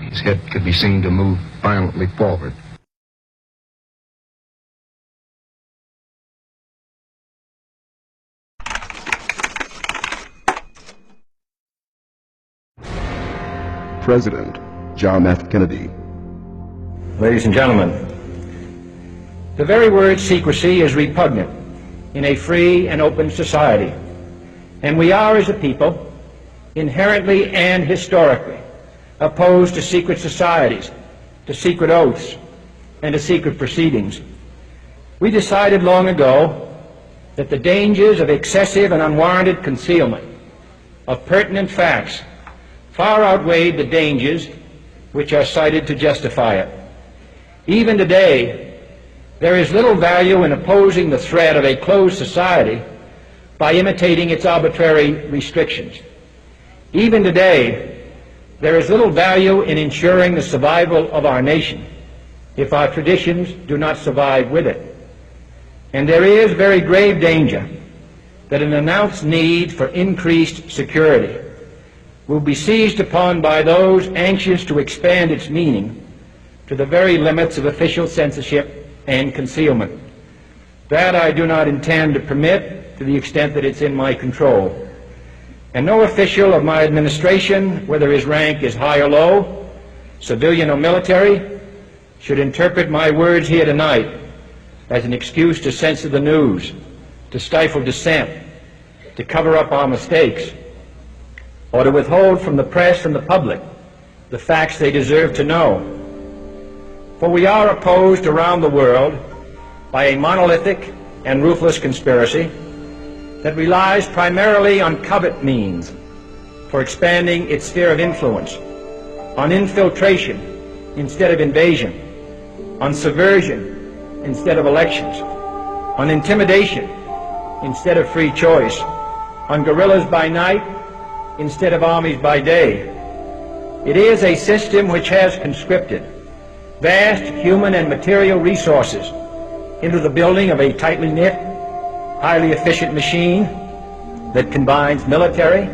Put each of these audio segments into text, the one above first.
His head could be seen to move violently forward. President John F. Kennedy. Ladies and gentlemen, the very word secrecy is repugnant in a free and open society, and we are, as a people, inherently and historically opposed to secret societies, to secret oaths, and to secret proceedings. We decided long ago that the dangers of excessive and unwarranted concealment of pertinent facts far outweighed the dangers which are cited to justify it. Even today, there is little value in opposing the threat of a closed society by imitating its arbitrary restrictions. Even today, there is little value in ensuring the survival of our nation if our traditions do not survive with it. And there is very grave danger that an announced need for increased security will be seized upon by those anxious to expand its meaning to the very limits of official censorship and concealment. That I do not intend to permit to the extent that it's in my control. And no official of my administration, whether his rank is high or low, civilian or military, should interpret my words here tonight as an excuse to censor the news, to stifle dissent, to cover up our mistakes, or to withhold from the press and the public the facts they deserve to know. For we are opposed around the world by a monolithic and ruthless conspiracy that relies primarily on covert means for expanding its sphere of influence, on infiltration instead of invasion, on subversion instead of elections, on intimidation instead of free choice, on guerrillas by night instead of armies by day. It is a system which has conscripted vast human and material resources into the building of a tightly knit, highly efficient machine that combines military,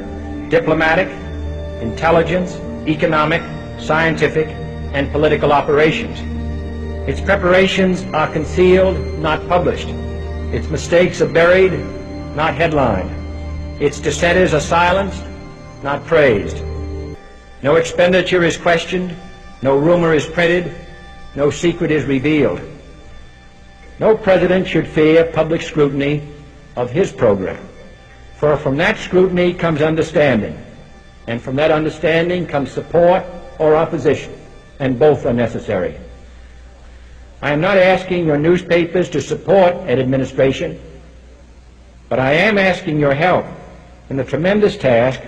diplomatic, intelligence, economic, scientific, and political operations. Its preparations are concealed, not published. Its mistakes are buried, not headlined. Its dissenters are silenced, not praised. No expenditure is questioned, no rumor is printed, no secret is revealed. No president should fear public scrutiny of his program, for from that scrutiny comes understanding, and from that understanding comes support or opposition, and both are necessary. I am not asking your newspapers to support an administration, but I am asking your help in the tremendous task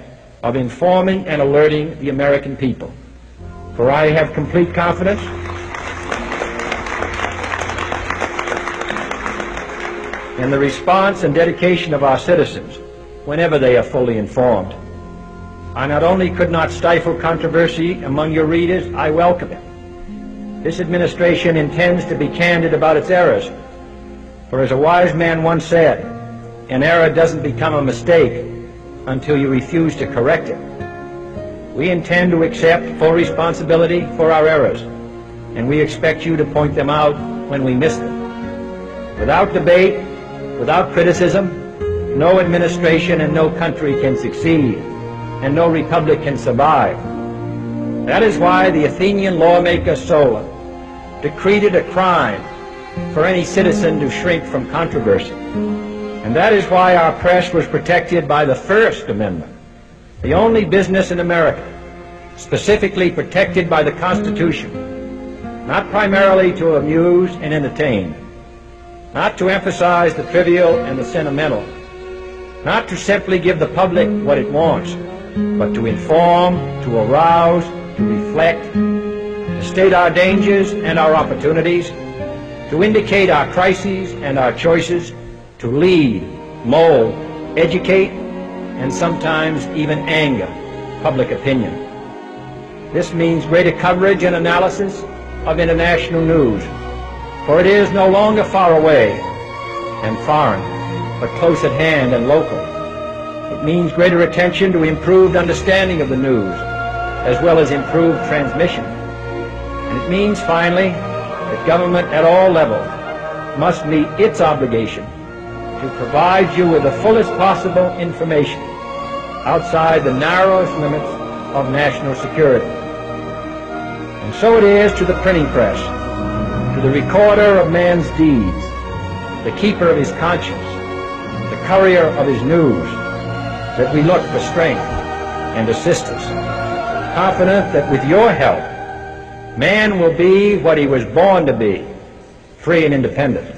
of informing and alerting the American people. For I have complete confidence in the response and dedication of our citizens whenever they are fully informed. I not only could not stifle controversy among your readers, I welcome it. This administration intends to be candid about its errors. For as a wise man once said, an error doesn't become a mistake until you refuse to correct it. We intend to accept full responsibility for our errors, and we expect you to point them out when we miss them. Without debate, without criticism, no administration and no country can succeed, and no republic can survive. That is why the Athenian lawmaker Solon decreed it a crime for any citizen to shrink from controversy. And that is why our press was protected by the First Amendment, the only business in America specifically protected by the Constitution, not primarily to amuse and entertain, not to emphasize the trivial and the sentimental, not to simply give the public what it wants, but to inform, to arouse, to reflect, to state our dangers and our opportunities, to indicate our crises and our choices, to lead, mold, educate, and sometimes even anger public opinion. This means greater coverage and analysis of international news, for it is no longer far away and foreign, but close at hand and local. It means greater attention to improved understanding of the news as well as improved transmission. And it means, finally, that government at all levels must meet its obligation to provide you with the fullest possible information outside the narrowest limits of national security. And so it is to the printing press, to the recorder of man's deeds, the keeper of his conscience, the courier of his news, that we look for strength and assistance, confident that with your help, man will be what he was born to be, free and independent.